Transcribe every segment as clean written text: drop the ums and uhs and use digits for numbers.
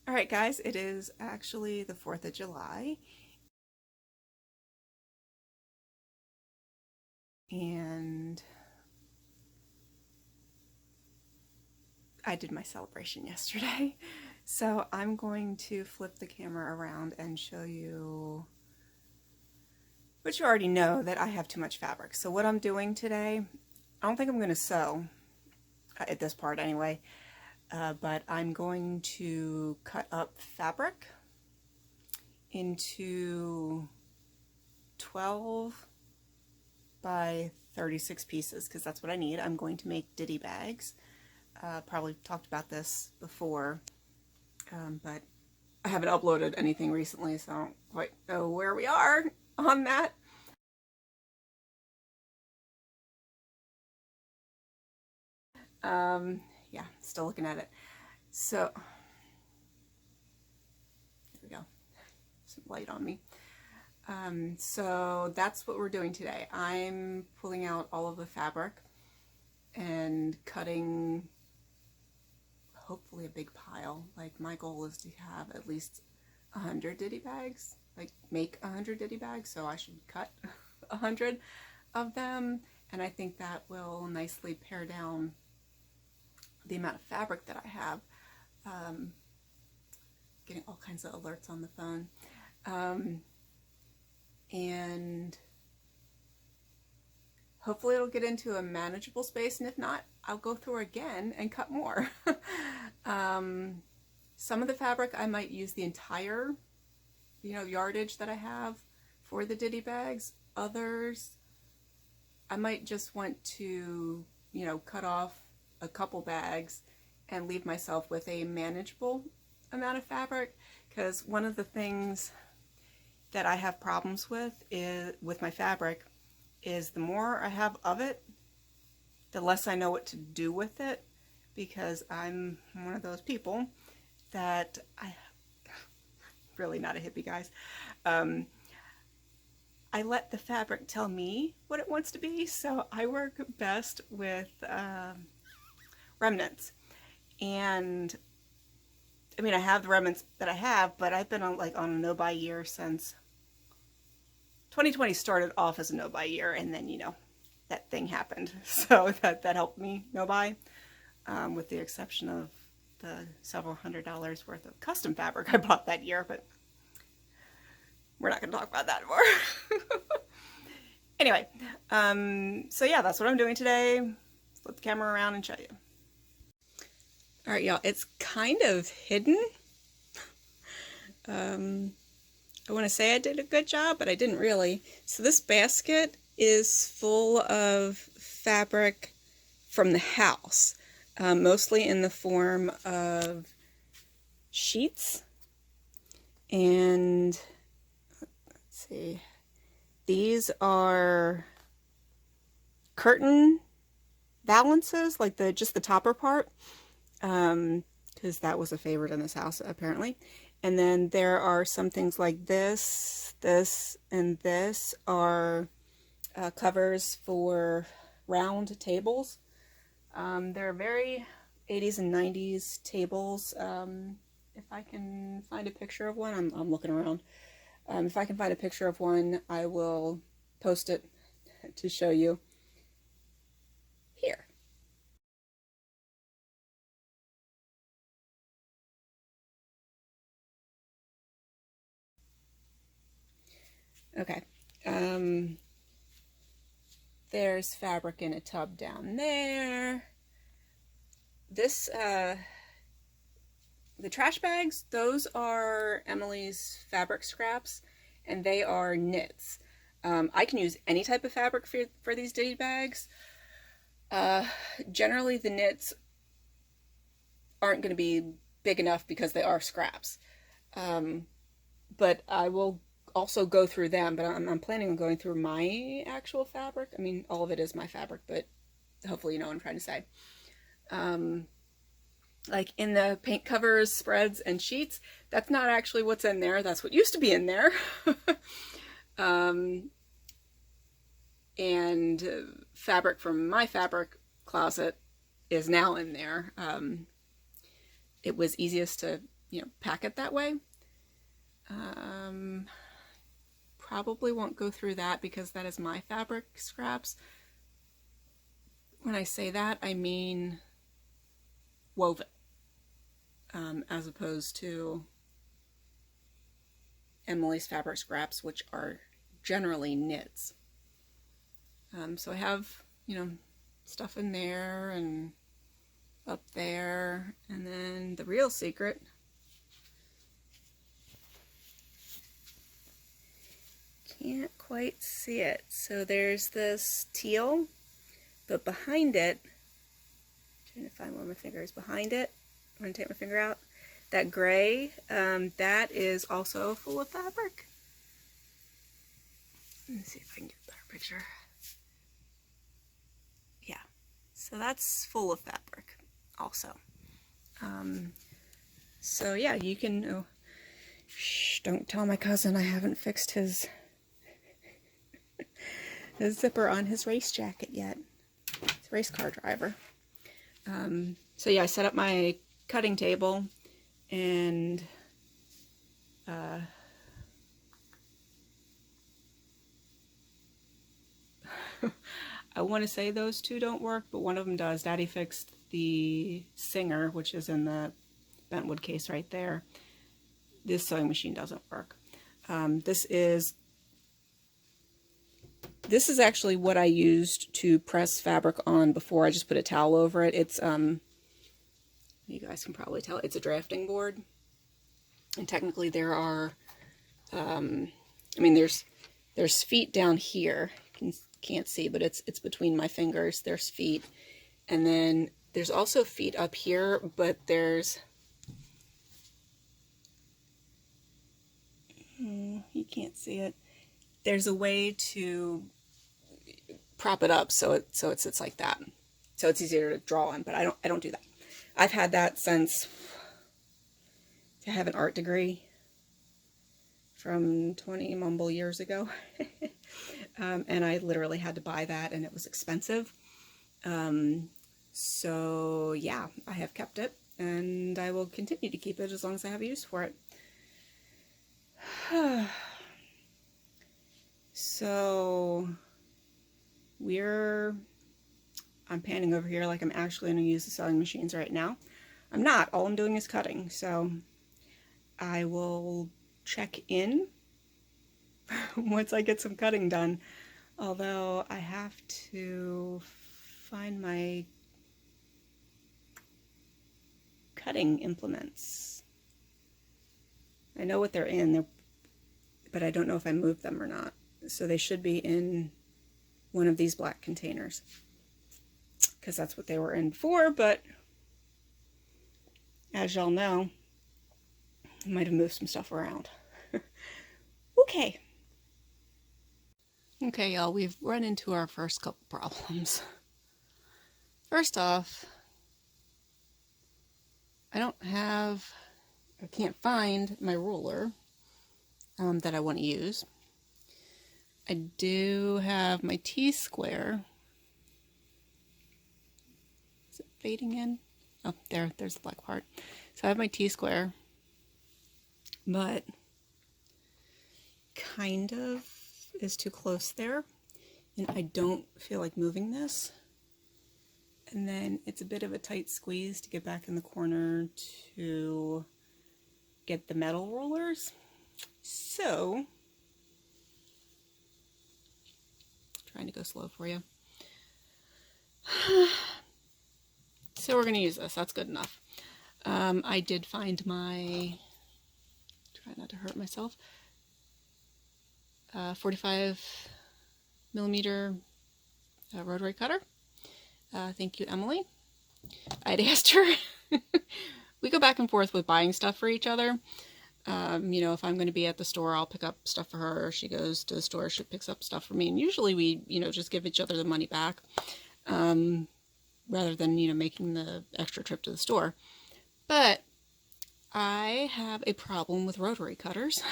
All right, guys, it is actually the 4th of July, and I did my celebration yesterday. So I'm going to flip the camera around and show you, but you already know that I have too much fabric. So what I'm doing today, I don't think I'm going to sew at this part anyway, but I'm going to cut up fabric into 12 by 36 pieces because that's what I need. I'm going to make ditty bags. Probably talked about this before, but I haven't uploaded anything recently, so I don't quite know where we are on that. Yeah, still looking at it. So, there we go. Some light on me. So that's what we're doing today. I'm pulling out all of the fabric and cutting hopefully a big pile. Like my goal is to have at least 100 ditty bags, like make 100 ditty bags, so I should cut 100 of them, and I think that will nicely pare down the amount of fabric that I have. Getting all kinds of alerts on the phone. And hopefully it'll get into a manageable space, and if not, I'll go through again and cut more. Some of the fabric I might use the entire, yardage that I have for the ditty bags. Others, I might just want to, cut off a couple bags and leave myself with a manageable amount of fabric, because one of the things that I have problems with my fabric is the more I have of it, the less I know what to do with it, because I'm one of those people that really not a hippie, guys. I let the fabric tell me what it wants to be, so I work best with remnants. And I mean, I have the remnants that I have, but I've been on a no-buy year since 2020 started off as a no-buy year, and then, that thing happened. So that helped me no-buy, with the exception of the several $100s worth of custom fabric I bought that year, but we're not going to talk about that anymore. Anyway, so yeah, that's what I'm doing today. Flip the camera around and show you. All right, y'all, it's kind of hidden. I want to say I did a good job, but I didn't really. So this basket is full of fabric from the house, mostly in the form of sheets. And let's see, these are curtain valances, like just the topper part, because that was a favorite in this house apparently. And then there are some things like this, and this are covers for round tables. They're very 80s and 90s tables. If I can find a picture of one, I'm looking around. If I can find a picture of one, I will post it to show you here. Okay. There's fabric in a tub down there. This, the trash bags, those are Emily's fabric scraps, and they are knits. I can use any type of fabric for these ditty bags. Generally the knits aren't going to be big enough because they are scraps. But I will also go through them, but I'm planning on going through my actual fabric. I mean, all of it is my fabric, but hopefully you know what I'm trying to say. Like in the paint covers, spreads, and sheets, that's not actually what's in there. That's what used to be in there. And fabric from my fabric closet is now in there. It was easiest to pack it that way. Probably won't go through that because that is my fabric scraps. When I say that, I mean woven, as opposed to Emily's fabric scraps, which are generally knits. So I have, stuff in there and up there, and then the real secret can't quite see it. So there's this teal, but behind it, I'm trying to find where my finger is, behind it, I'm going to take my finger out, that gray, that is also full of fabric. Let me see if I can get a better picture. Yeah, so that's full of fabric also. So yeah, you can, oh, shh, don't tell my cousin I haven't fixed his zipper on his race jacket yet. It's a race car driver. So yeah, I set up my cutting table, and I want to say those two don't work, but one of them does. Daddy fixed the Singer, which is in the bentwood case right there. This sewing machine doesn't work. This is actually what I used to press fabric on before. I just put a towel over it. It's you guys can probably tell it's a drafting board, and technically there are there's feet down here. You can't see, but it's between my fingers. There's feet, and then there's also feet up here, but there's you can't see it. There's a way to prop it up so it sits like that, so it's easier to draw on. But I don't do that. I've had that since I have an art degree from 20 mumble years ago. And I literally had to buy that, and it was expensive. So yeah, I have kept it, and I will continue to keep it as long as I have use for it. So I'm panning over here like I'm actually going to use the sewing machines right now. I'm not. All I'm doing is cutting. So I will check in once I get some cutting done. Although I have to find my cutting implements. I know what they're in, but I don't know if I moved them or not. So they should be in one of these black containers, because that's what they were in before. But as y'all know, I might have moved some stuff around. Okay. Okay, y'all, we've run into our first couple problems. First off, I can't find my ruler that I want to use. I do have my T-square. Is it fading in? Oh, there's the black part. So I have my T-square, but kind of is too close there, and I don't feel like moving this. And then it's a bit of a tight squeeze to get back in the corner to get the metal rulers. So, trying to go slow for you. So we're going to use this. That's good enough. I did find my, try not to hurt myself, 45 millimeter rotary cutter. Thank you, Emily. I'd asked her, we go back and forth with buying stuff for each other. If I'm going to be at the store, I'll pick up stuff for her. She goes to the store, she picks up stuff for me. And usually we, just give each other the money back, rather than, making the extra trip to the store. But I have a problem with rotary cutters.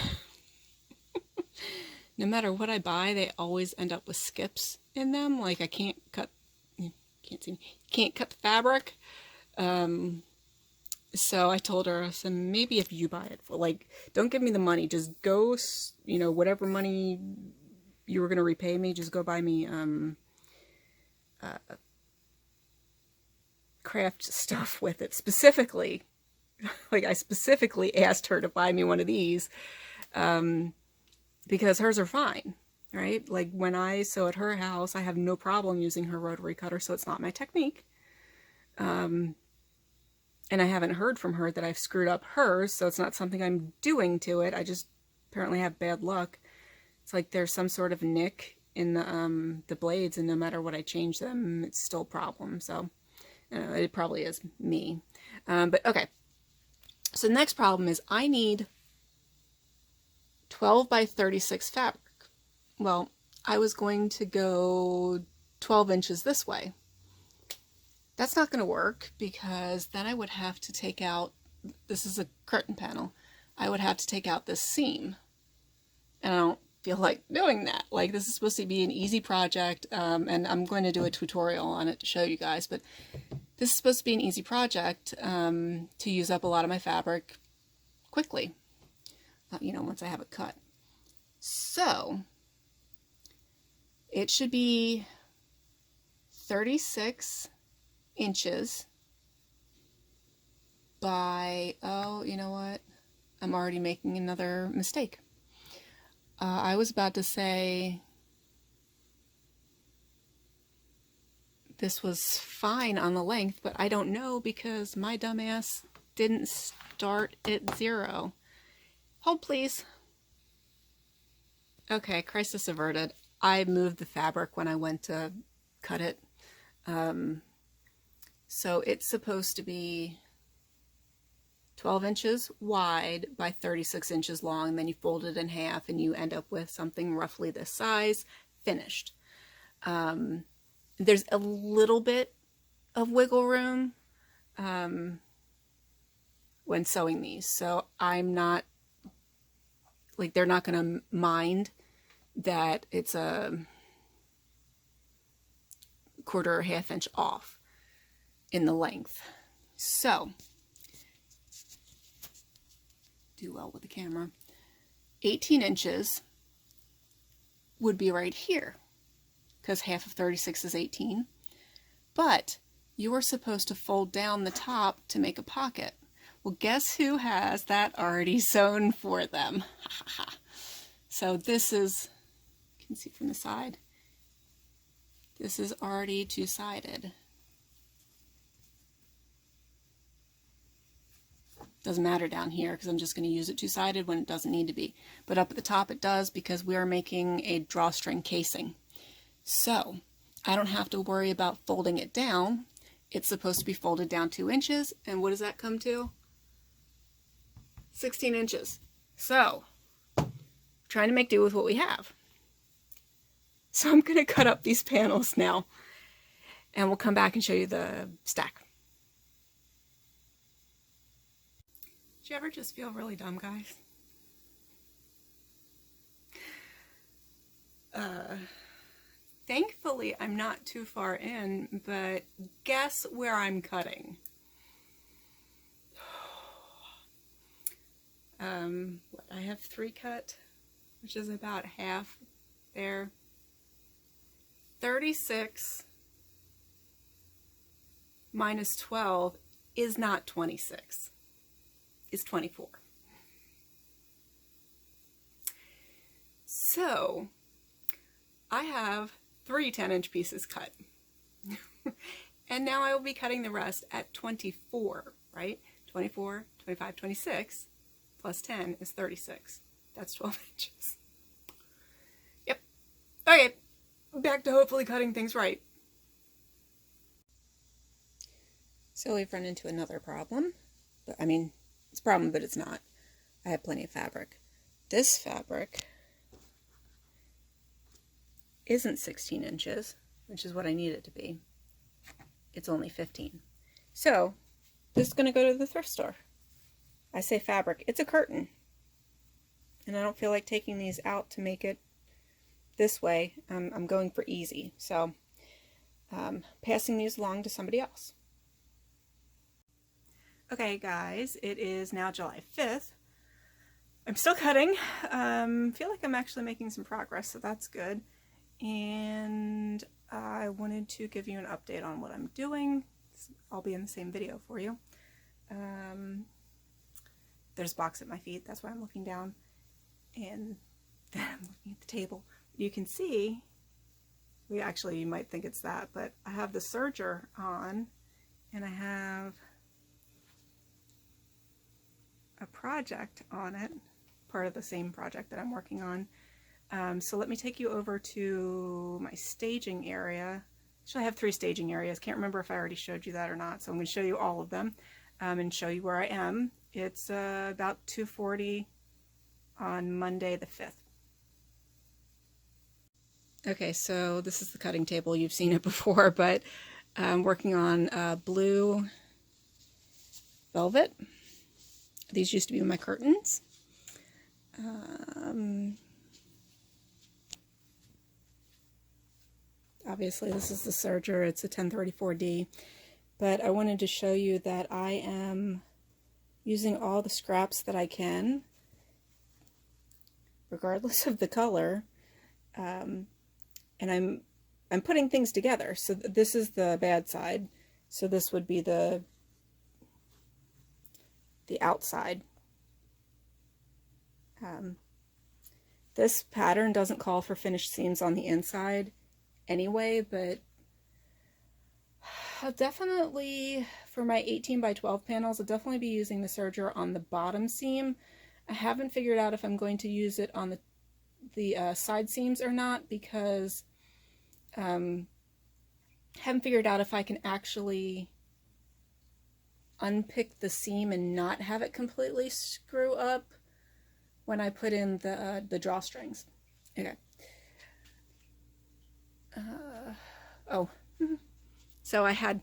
No matter what I buy, they always end up with skips in them. Like I can't cut the fabric. So I told her, I said, maybe if you buy it, like, don't give me the money, just go, you know, whatever money you were going to repay me, just go buy me craft stuff with it. Specifically, like I specifically asked her to buy me one of these because hers are fine, right? Like when I sew at her house, I have no problem using her rotary cutter, so it's not my technique. And I haven't heard from her that I've screwed up hers, so it's not something I'm doing to it. I just apparently have bad luck. It's like there's some sort of nick in the blades, and no matter what I change them, it's still a problem. So it probably is me. But okay. So the next problem is I need 12 by 36 fabric. Well, I was going to go 12 inches this way. That's not going to work because then I would have to take out, this is a curtain panel, I would have to take out this seam. And I don't feel like doing that. Like, this is supposed to be an easy project, and I'm going to do a tutorial on it to show you guys, but this is supposed to be an easy project to use up a lot of my fabric quickly, you know, once I have it cut. So, it should be 36 inches by, oh, you know what? I'm already making another mistake. I was about to say this was fine on the length, but I don't know because my dumbass didn't start at 0. Hold, please. Okay, crisis averted. I moved the fabric when I went to cut it. So it's supposed to be 12 inches wide by 36 inches long, and then you fold it in half and you end up with something roughly this size, finished. There's a little bit of wiggle room when sewing these, so I'm not, like, they're not going to mind that it's a quarter or half inch off in the length. So, do well with the camera. 18 inches would be right here because half of 36 is 18. But you are supposed to fold down the top to make a pocket. Well, guess who has that already sewn for them? So this is, you can see from the side, this is already two-sided. Doesn't matter down here because I'm just going to use it two-sided when it doesn't need to be. But up at the top it does because we are making a drawstring casing. So I don't have to worry about folding it down. It's supposed to be folded down 2 inches. And what does that come to? 16 inches. So trying to make do with what we have. So I'm going to cut up these panels now and we'll come back and show you the stack. Do you ever just feel really dumb, guys? Thankfully, I'm not too far in, but guess where I'm cutting? I have 3 cut, which is about half there. 36 minus 12 is not 26. Is 24. So I have 3 10-inch pieces cut. And now I will be cutting the rest at 24, right? 24, 25, 26 plus 10 is 36. That's 12 inches. Yep. Okay, back to hopefully cutting things right. So we've run into another problem. But I mean, it's a problem, but it's not. I have plenty of fabric. This fabric isn't 16 inches, which is what I need it to be. It's only 15. So, this is going to go to the thrift store. I say fabric, it's a curtain. And I don't feel like taking these out to make it this way. I'm going for easy. So, passing these along to somebody else. Okay guys, it is now July 5th. I'm still cutting. Feel like I'm actually making some progress, so that's good. And I wanted to give you an update on what I'm doing. I'll be in the same video for you. There's a box at my feet, that's why I'm looking down. And then I'm looking at the table. You can see, you might think it's that, but I have the serger on, and I have a project on it, part of the same project that I'm working on. So let me take you over to my staging area. Actually, I have 3 staging areas. Can't remember if I already showed you that or not, so I'm going to show you all of them and show you where I am. It's about 2:40 on Monday the 5th. Okay, so this is the cutting table. You've seen it before, but I'm working on blue velvet. These used to be my curtains. Obviously this is the serger, it's a 1034D, but I wanted to show you that I am using all the scraps that I can, regardless of the color, and I'm putting things together. So this is the bad side, so this would be the outside. This pattern doesn't call for finished seams on the inside anyway, but I'll definitely, for my 18 by 12 panels, I'll definitely be using the serger on the bottom seam. I haven't figured out if I'm going to use it on the side seams or not, because haven't figured out if I can actually unpick the seam and not have it completely screw up when I put in the drawstrings. Okay. So I had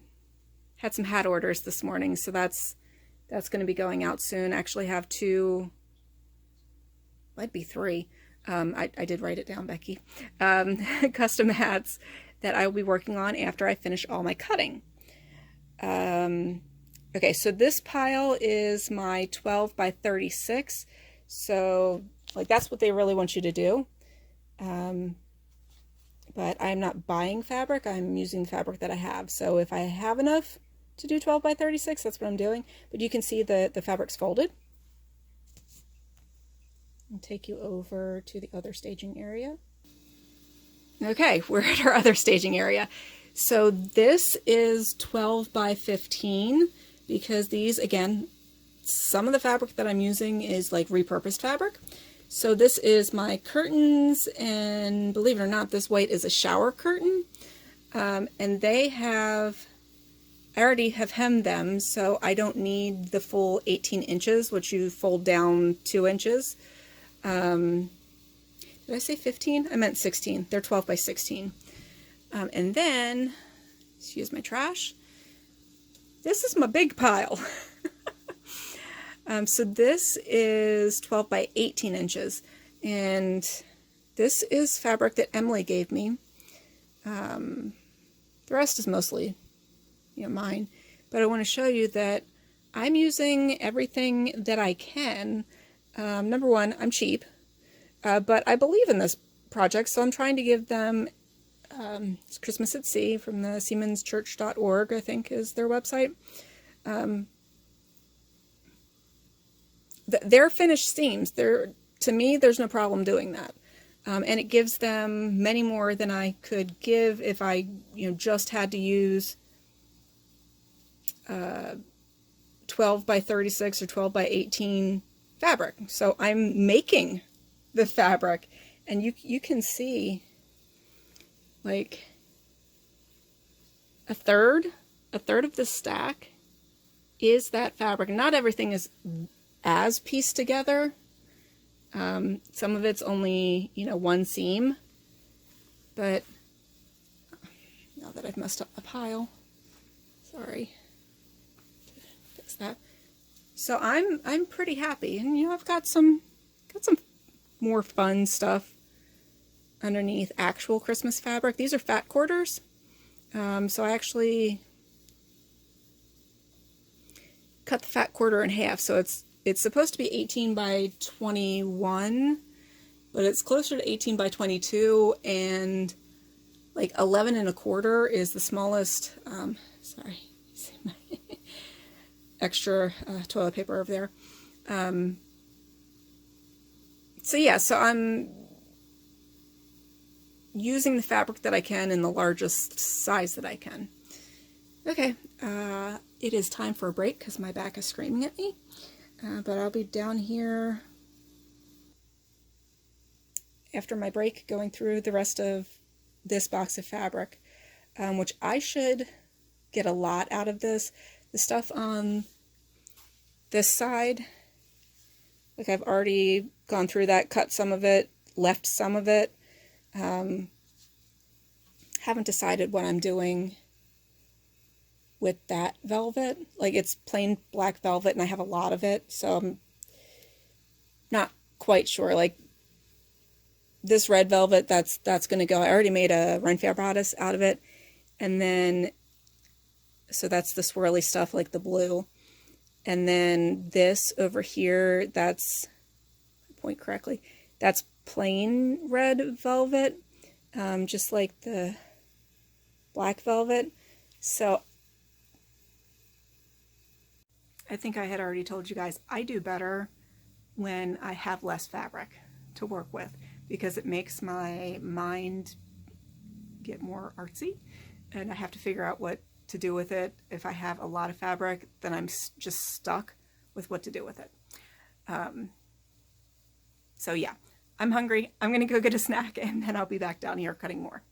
some hat orders this morning, so that's going to be going out soon. I actually have 2, might be 3. I did write it down, Becky. Custom hats that I will be working on after I finish all my cutting. Okay, so this pile is my 12 by 36. So, like, that's what they really want you to do. But I'm not buying fabric, I'm using the fabric that I have. So if I have enough to do 12 by 36, that's what I'm doing. But you can see the fabric's folded. I'll take you over to the other staging area. Okay, we're at our other staging area. So this is 12 by 15, because these, again, some of the fabric that I'm using is like repurposed fabric. So this is my curtains, and believe it or not, this white is a shower curtain. And they have, I already have hemmed them, so I don't need the full 18 inches, which you fold down 2 inches. Did I say 15? I meant 16. They're 12 by 16. And then, excuse my trash, this is my big pile. So this is 12 by 18 inches, and this is fabric that Emily gave me. The rest is mostly, mine, but I want to show you that I'm using everything that I can. Number one, I'm cheap, but I believe in this project, so I'm trying to give them, it's Christmas at Sea from the seamanschurch.org, I think is their website. They're finished seams. To me, there's no problem doing that. And it gives them many more than I could give if I, just had to use 12 by 36 or 12 by 18 fabric. So I'm making the fabric, and you can see like a third of the stack is that fabric. Not everything is as pieced together. Some of it's only, one seam, but now that I've messed up a pile, sorry, fix that. So I'm pretty happy, and I've got some more fun stuff underneath actual Christmas fabric. These are fat quarters, so I actually cut the fat quarter in half, so it's supposed to be 18 by 21, but it's closer to 18 by 22, and like 11 and a quarter is the smallest. Sorry, see my extra toilet paper over there. So yeah, so I'm using the fabric that I can in the largest size that I can. Okay, it is time for a break because my back is screaming at me, but I'll be down here after my break going through the rest of this box of fabric, which I should get a lot out of this. The stuff on this side, like I've already gone through that, cut some of it, left some of it. Haven't decided what I'm doing with that velvet. Like, it's plain black velvet and I have a lot of it, so I'm not quite sure. Like, this red velvet, that's going to go. I already made a Run Fair bodice out of it, and then so that's the swirly stuff, like the blue, and then this over here, that's, point correctly, that's plain red velvet, just like the black velvet. So I think I had already told you guys, I do better when I have less fabric to work with, because it makes my mind get more artsy, and I have to figure out what to do with it. If I have a lot of fabric, then I'm just stuck with what to do with it. So yeah, I'm hungry. I'm gonna go get a snack, and then I'll be back down here cutting more.